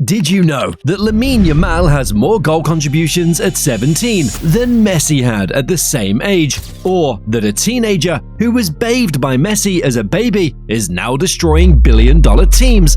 Did you know that Lamine Yamal has more goal contributions at 17 than Messi had at the same age? Or that a teenager who was bathed by Messi as a baby is now destroying billion-dollar teams?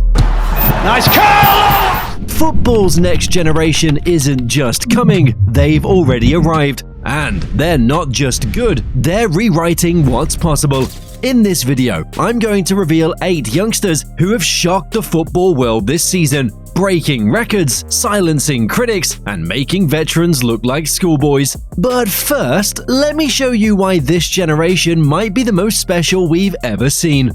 Nice curl! Football's next generation isn't just coming, they've already arrived. And they're not just good, they're rewriting what's possible. In this video, I'm going to reveal 8 youngsters who have shocked the football world this season, breaking records, silencing critics, and making veterans look like schoolboys. But first, let me show you why this generation might be the most special we've ever seen.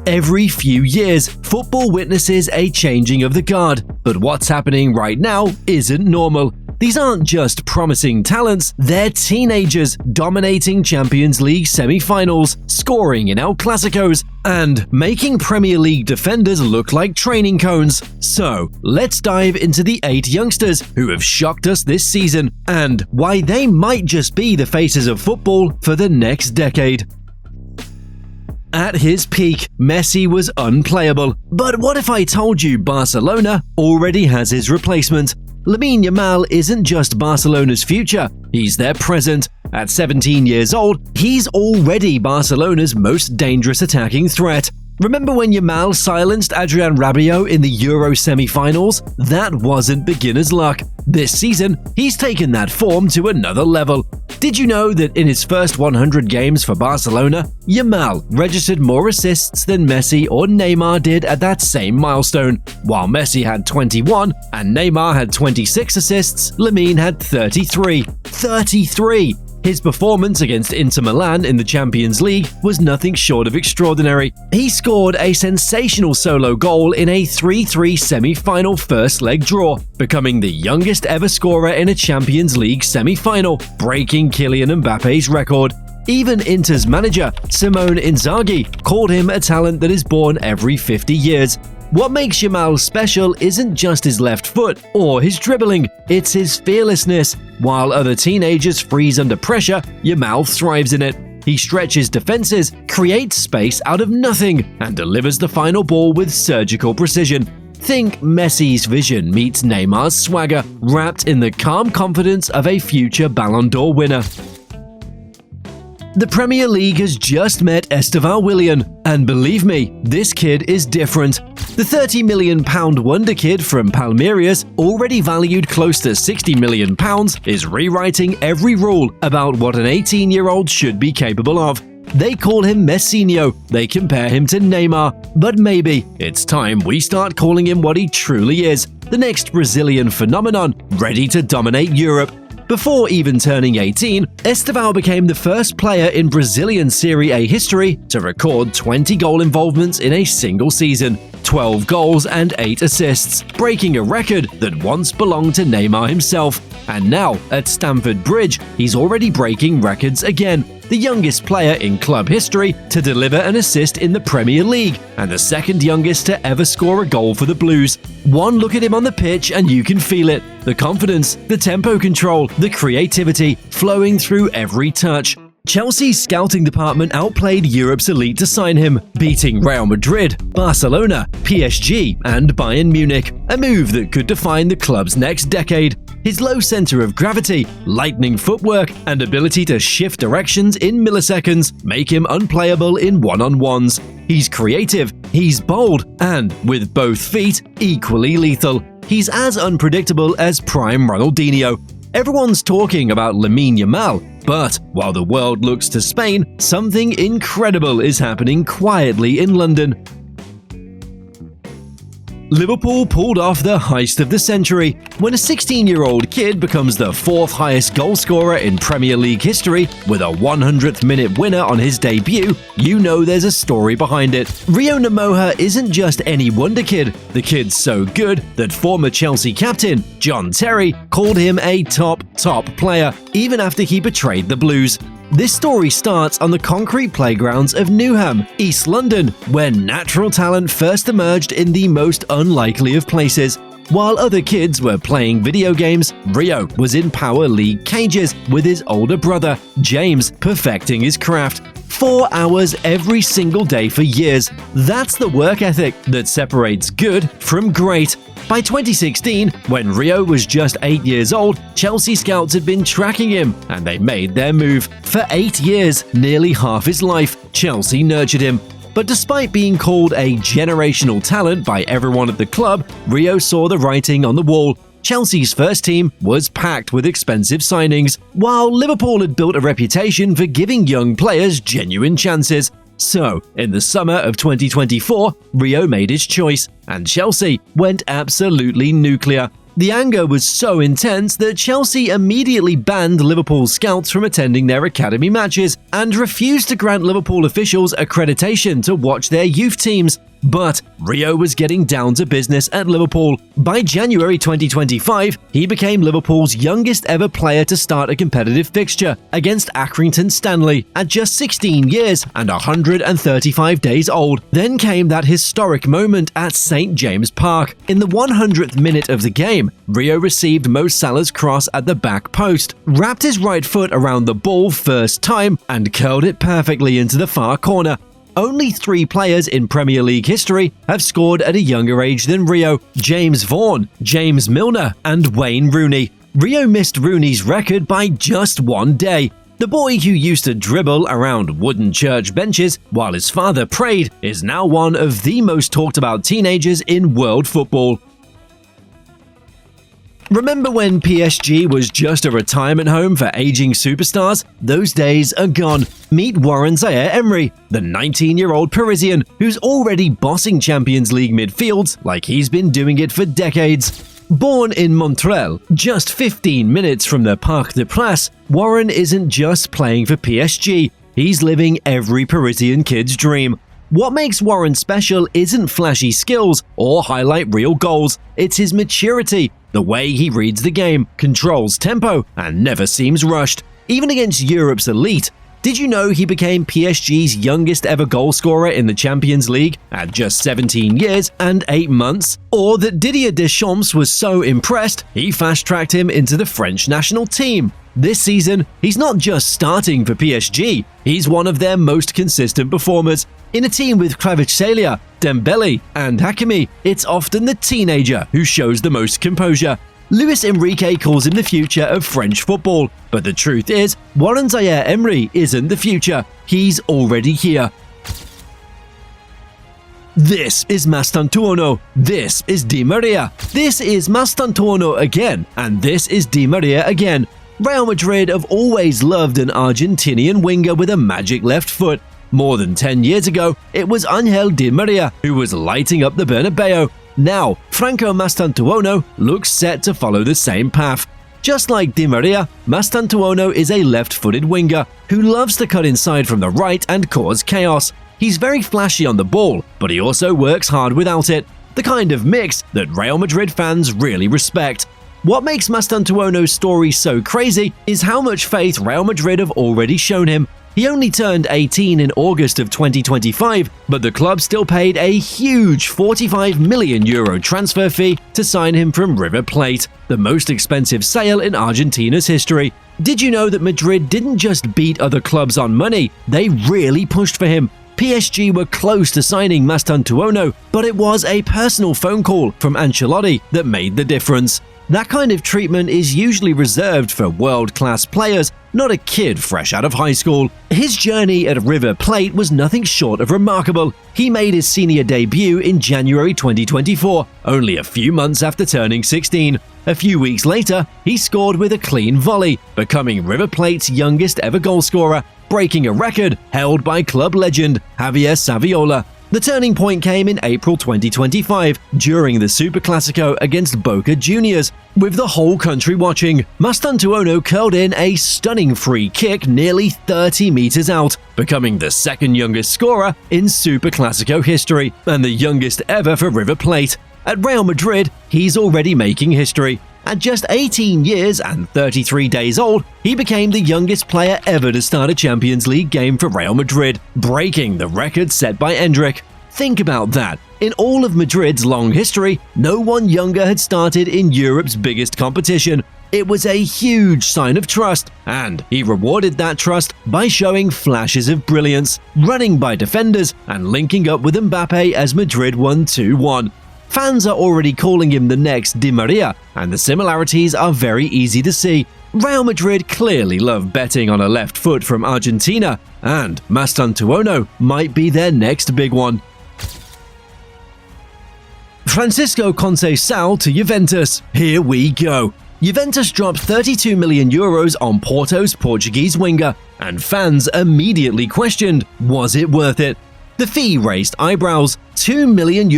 Every few years, football witnesses a changing of the guard, but what's happening right now isn't normal. These aren't just promising talents, they're teenagers dominating Champions League semi-finals, scoring in El Clásicos, and making Premier League defenders look like training cones. So, let's dive into the 8 youngsters who have shocked us this season, and why they might just be the faces of football for the next decade. At his peak, Messi was unplayable. But what if I told you Barcelona already has his replacement? Lamine Yamal isn't just Barcelona's future, he's their present. At 17 years old, he's already Barcelona's most dangerous attacking threat. Remember when Yamal silenced Adrien Rabiot in the Euro semi-finals? That wasn't beginner's luck. This season, he's taken that form to another level. Did you know that in his first 100 games for Barcelona, Yamal registered more assists than Messi or Neymar did at that same milestone? While Messi had 21 and Neymar had 26 assists, Lamine had 33. 33! His performance against Inter Milan in the Champions League was nothing short of extraordinary. He scored a sensational solo goal in a 3-3 semi-final first-leg draw, becoming the youngest ever scorer in a Champions League semi-final, breaking Kylian Mbappe's record. Even Inter's manager, Simone Inzaghi, called him a talent that is born every 50 years. What makes Yamal special isn't just his left foot or his dribbling, it's his fearlessness. While other teenagers freeze under pressure, Yamal thrives in it. He stretches defenses, creates space out of nothing, and delivers the final ball with surgical precision. Think Messi's vision meets Neymar's swagger, wrapped in the calm confidence of a future Ballon d'Or winner. The Premier League has just met Estêvão Willian, and believe me, this kid is different. The £30 million Wonderkid from Palmeiras, already valued close to £60 million, is rewriting every rule about what an 18-year-old should be capable of. They call him Messinho, they compare him to Neymar, but maybe it's time we start calling him what he truly is, the next Brazilian phenomenon, ready to dominate Europe. Before even turning 18, Estêvão became the first player in Brazilian Serie A history to record 20 goal involvements in a single season, 12 goals and 8 assists, breaking a record that once belonged to Neymar himself. And now, at Stamford Bridge, he's already breaking records again, the youngest player in club history to deliver an assist in the Premier League, and the second youngest to ever score a goal for the Blues. One look at him on the pitch and you can feel it. The confidence, the tempo control, the creativity flowing through every touch. Chelsea's scouting department outplayed Europe's elite to sign him, beating Real Madrid, Barcelona, PSG, and Bayern Munich, a move that could define the club's next decade. His low center of gravity, lightning footwork, and ability to shift directions in milliseconds make him unplayable in one-on-ones. He's creative, he's bold, and, with both feet, equally lethal. He's as unpredictable as prime Ronaldinho. Everyone's talking about Lamine Yamal, but while the world looks to Spain, something incredible is happening quietly in London. Liverpool pulled off the heist of the century. When a 16-year-old kid becomes the 4th highest goalscorer in Premier League history with a 100th minute winner on his debut, you know there's a story behind it. Rio Ngumoha isn't just any wonder kid. The kid's so good that former Chelsea captain John Terry called him a top player, even after he betrayed the Blues. This story starts on the concrete playgrounds of Newham, East London, where natural talent first emerged in the most unlikely of places. While other kids were playing video games, Rio was in Power League cages with his older brother, James, perfecting his craft. 4 hours every single day for years. That's the work ethic that separates good from great. By 2016, when Rio was just 8 years old, Chelsea scouts had been tracking him, and they made their move. For 8 years, nearly half his life, Chelsea nurtured him. But despite being called a generational talent by everyone at the club, Rio saw the writing on the wall. Chelsea's first team was packed with expensive signings, while Liverpool had built a reputation for giving young players genuine chances. So, in the summer of 2024, Rio made his choice, and Chelsea went absolutely nuclear. The anger was so intense that Chelsea immediately banned Liverpool scouts from attending their academy matches and refused to grant Liverpool officials accreditation to watch their youth teams. But Rio was getting down to business at Liverpool. By January 2025, he became Liverpool's youngest ever player to start a competitive fixture against Accrington Stanley at just 16 years and 135 days old. Then came that historic moment at St. James Park. In the 100th minute of the game, Rio received Mo Salah's cross at the back post, wrapped his right foot around the ball first time, and curled it perfectly into the far corner. Only 3 players in Premier League history have scored at a younger age than Rio: James Vaughan, James Milner, and Wayne Rooney. Rio missed Rooney's record by just 1 day. The boy who used to dribble around wooden church benches while his father prayed is now one of the most talked about teenagers in world football. Remember when PSG was just a retirement home for aging superstars? Those days are gone. Meet Warren Zaïre-Emery, the 19-year-old Parisian who's already bossing Champions League midfields like he's been doing it for decades. Born in Montreal, just 15 minutes from the Parc des Princes, Warren isn't just playing for PSG, he's living every Parisian kid's dream. What makes Warren special isn't flashy skills or highlight reel goals, it's his maturity, the way he reads the game, controls tempo, and never seems rushed, even against Europe's elite. Did you know he became PSG's youngest ever goal scorer in the Champions League at just 17 years and 8 months? Or that Didier Deschamps was so impressed, he fast-tracked him into the French national team? This season, he's not just starting for PSG, he's one of their most consistent performers. In a team with Kvaratskhelia, Dembele, and Hakimi, it's often the teenager who shows the most composure. Luis Enrique calls him the future of French football, but the truth is, Warren Zaïre-Emery isn't the future, he's already here. This is Mastantuono, this is Di Maria, this is Mastantuono again, and this is Di Maria again. Real Madrid have always loved an Argentinian winger with a magic left foot. More than 10 years ago, it was Angel Di Maria who was lighting up the Bernabeu. Now, Franco Mastantuono looks set to follow the same path. Just like Di Maria, Mastantuono is a left-footed winger who loves to cut inside from the right and cause chaos. He's very flashy on the ball, but he also works hard without it, the kind of mix that Real Madrid fans really respect. What makes Mastantuono's story so crazy is how much faith Real Madrid have already shown him. He only turned 18 in August of 2025, but the club still paid a huge €45 million transfer fee to sign him from River Plate, the most expensive sale in Argentina's history. Did you know that Madrid didn't just beat other clubs on money, they really pushed for him? PSG were close to signing Mastantuono, but it was a personal phone call from Ancelotti that made the difference. That kind of treatment is usually reserved for world-class players, not a kid fresh out of high school. His journey at River Plate was nothing short of remarkable. He made his senior debut in January 2024, only a few months after turning 16. A few weeks later, he scored with a clean volley, becoming River Plate's youngest ever goalscorer, breaking a record held by club legend Javier Saviola. The turning point came in April 2025 during the Superclásico against Boca Juniors. With the whole country watching, Mastantuono curled in a stunning free kick nearly 30 meters out, becoming the second youngest scorer in Superclásico history and the youngest ever for River Plate. At Real Madrid, he's already making history. At just 18 years and 33 days old, he became the youngest player ever to start a Champions League game for Real Madrid, breaking the record set by Endrick. Think about that. In all of Madrid's long history, no one younger had started in Europe's biggest competition. It was a huge sign of trust, and he rewarded that trust by showing flashes of brilliance, running by defenders and linking up with Mbappe as Madrid won 2-1. Fans are already calling him the next Di Maria, and the similarities are very easy to see. Real Madrid clearly love betting on a left foot from Argentina, and Mastantuono might be their next big one. Francisco Conceição to Juventus. Here we go. Juventus dropped €32 million on Porto's Portuguese winger, and fans immediately questioned, was it worth it? The fee raised eyebrows, €2 million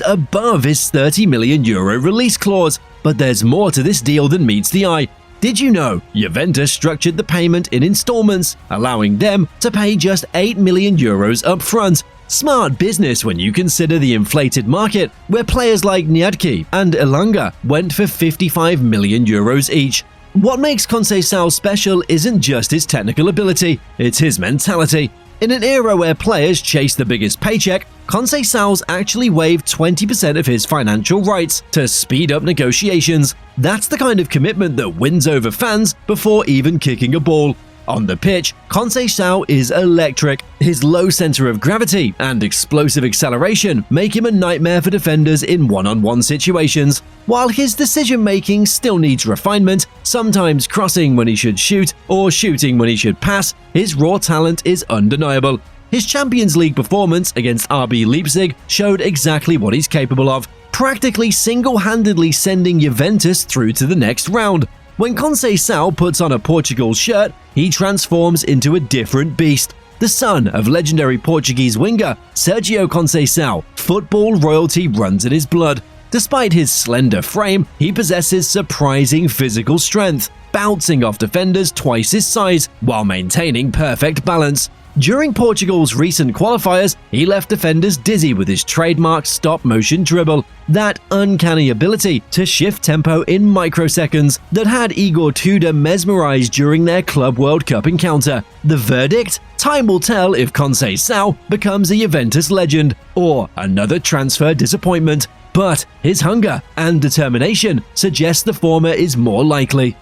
above his €30 million release clause, but there's more to this deal than meets the eye. Did you know Juventus structured the payment in installments, allowing them to pay just €8 million up front? Smart business when you consider the inflated market, where players like Nyadki and Elanga went for €55 million each. What makes Conceição special isn't just his technical ability, it's his mentality. In an era where players chase the biggest paycheck, Conceição's actually waived 20% of his financial rights to speed up negotiations. That's the kind of commitment that wins over fans before even kicking a ball. On the pitch, Conceição is electric. His low center of gravity and explosive acceleration make him a nightmare for defenders in one-on-one situations. While his decision-making still needs refinement, sometimes crossing when he should shoot or shooting when he should pass, his raw talent is undeniable. His Champions League performance against RB Leipzig showed exactly what he's capable of, practically single-handedly sending Juventus through to the next round. When Conceição puts on a Portugal shirt, he transforms into a different beast. The son of legendary Portuguese winger Sergio Conceição, football royalty runs in his blood. Despite his slender frame, he possesses surprising physical strength, bouncing off defenders twice his size while maintaining perfect balance. During Portugal's recent qualifiers, he left defenders dizzy with his trademark stop-motion dribble, that uncanny ability to shift tempo in microseconds that had Igor Tudor mesmerized during their Club World Cup encounter. The verdict? Time will tell if Conceição becomes a Juventus legend or another transfer disappointment, but his hunger and determination suggest the former is more likely.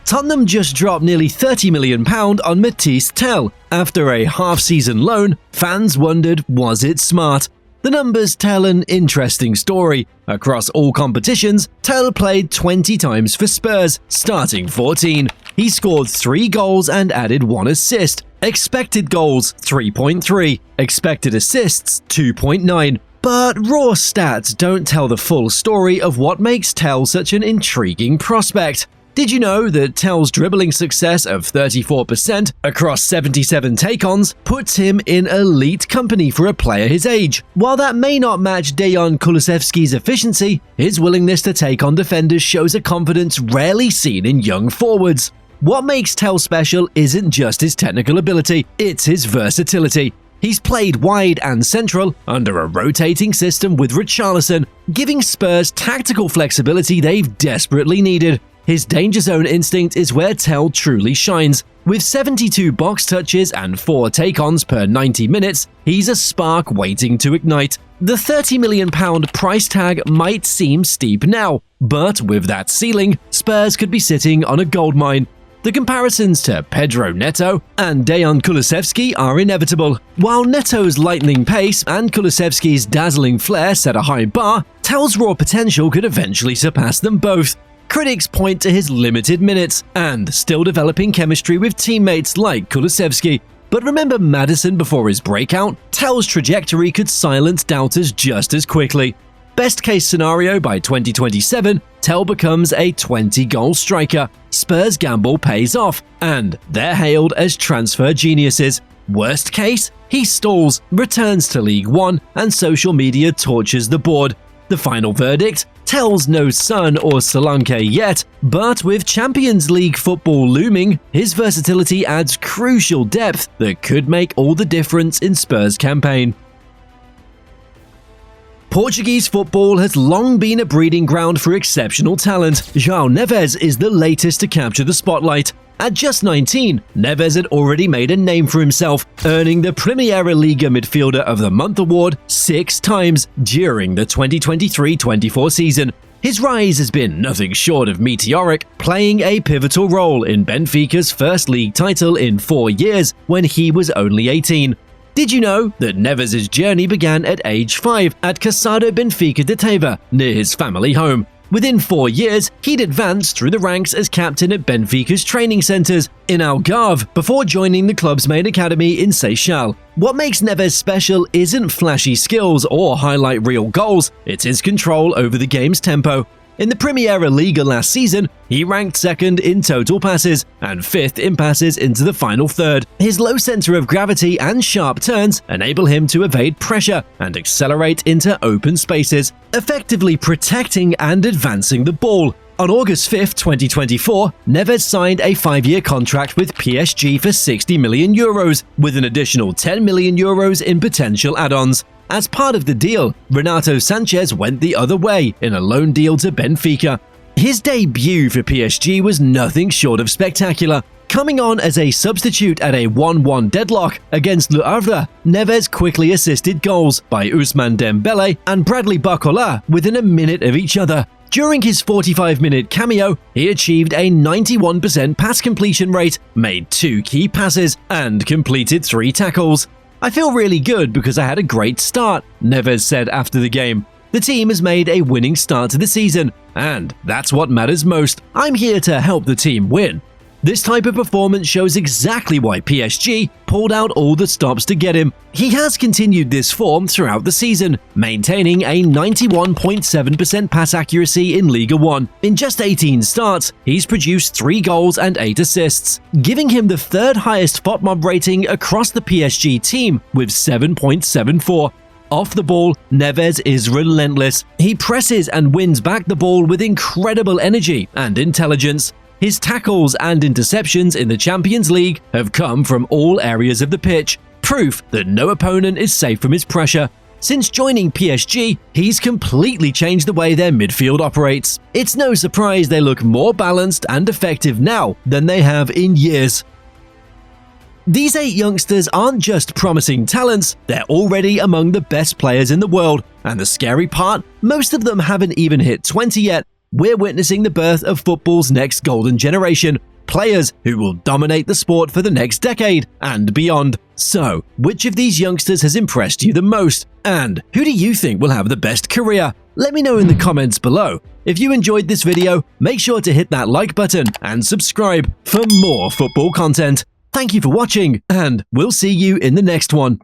Tottenham just dropped nearly £30 million on Mathys Tel. After a half-season loan, fans wondered, was it smart? The numbers tell an interesting story. Across all competitions, Tel played 20 times for Spurs, starting 14. He scored 3 goals and added 1 assist. Expected goals, 3.3. Expected assists, 2.9. But raw stats don't tell the full story of what makes Tel such an intriguing prospect. Did you know that Tel's dribbling success of 34% across 77 take-ons puts him in elite company for a player his age? While that may not match Dejan Kulusevski's efficiency, his willingness to take on defenders shows a confidence rarely seen in young forwards. What makes Tel special isn't just his technical ability, it's his versatility. He's played wide and central under a rotating system with Richarlison, giving Spurs tactical flexibility they've desperately needed. His danger zone instinct is where Tel truly shines. With 72 box touches and 4 take-ons per 90 minutes, he's a spark waiting to ignite. The £30 million price tag might seem steep now, but with that ceiling, Spurs could be sitting on a goldmine. The comparisons to Pedro Neto and Dejan Kulusevski are inevitable. While Neto's lightning pace and Kulusevski's dazzling flair set a high bar, Tel's raw potential could eventually surpass them both. Critics point to his limited minutes and still developing chemistry with teammates like Kulusevski. But remember Maddison before his breakout? Tel's trajectory could silence doubters just as quickly. Best case scenario, by 2027, Tel becomes a 20-goal striker. Spurs' gamble pays off, and they're hailed as transfer geniuses. Worst case, he stalls, returns to League One, and social media tortures the board. The final verdict? Tel's no Son or Solanke yet, but with Champions League football looming, his versatility adds crucial depth that could make all the difference in Spurs' campaign. Portuguese football has long been a breeding ground for exceptional talent. João Neves is the latest to capture the spotlight. At just 19, Neves had already made a name for himself, earning the Primeira Liga Midfielder of the Month award 6 times during the 2023-24 season. His rise has been nothing short of meteoric, playing a pivotal role in Benfica's first league title in 4 years when he was only 18. Did you know that Neves' journey began at age 5 at Casado Benfica de Teva, near his family home? Within 4 years, he'd advanced through the ranks as captain at Benfica's training centres in Algarve before joining the club's main academy in Seixal. What makes Neves special isn't flashy skills or highlight reel goals, it's his control over the game's tempo. In the Primeira Liga last season, he ranked second in total passes and fifth in passes into the final third. His low centre of gravity and sharp turns enable him to evade pressure and accelerate into open spaces, effectively protecting and advancing the ball. On August 5, 2024, Neves signed a 5-year contract with PSG for €60 million, with an additional €10 million in potential add-ons. As part of the deal, Renato Sanchez went the other way in a loan deal to Benfica. His debut for PSG was nothing short of spectacular. Coming on as a substitute at a 1-1 deadlock against Le Havre, Neves quickly assisted goals by Ousmane Dembele and Bradley Barcola within a minute of each other. During his 45-minute cameo, he achieved a 91% pass completion rate, made 2 key passes, and completed 3 tackles. "I feel really good because I had a great start," Neves said after the game. "The team has made a winning start to the season, and that's what matters most. I'm here to help the team win." This type of performance shows exactly why PSG pulled out all the stops to get him. He has continued this form throughout the season, maintaining a 91.7% pass accuracy in Liga 1. In just 18 starts, he's produced 3 goals and 8 assists, giving him the 3rd highest FOTMOB rating across the PSG team with 7.74. Off the ball, Neves is relentless. He presses and wins back the ball with incredible energy and intelligence. His tackles and interceptions in the Champions League have come from all areas of the pitch, proof that no opponent is safe from his pressure. Since joining PSG, he's completely changed the way their midfield operates. It's no surprise they look more balanced and effective now than they have in years. These 8 youngsters aren't just promising talents, they're already among the best players in the world. And the scary part, most of them haven't even hit 20 yet. We're witnessing the birth of football's next golden generation, players who will dominate the sport for the next decade and beyond. So, which of these youngsters has impressed you the most? And who do you think will have the best career? Let me know in the comments below. If you enjoyed this video, make sure to hit that like button and subscribe for more football content. Thank you for watching, and we'll see you in the next one.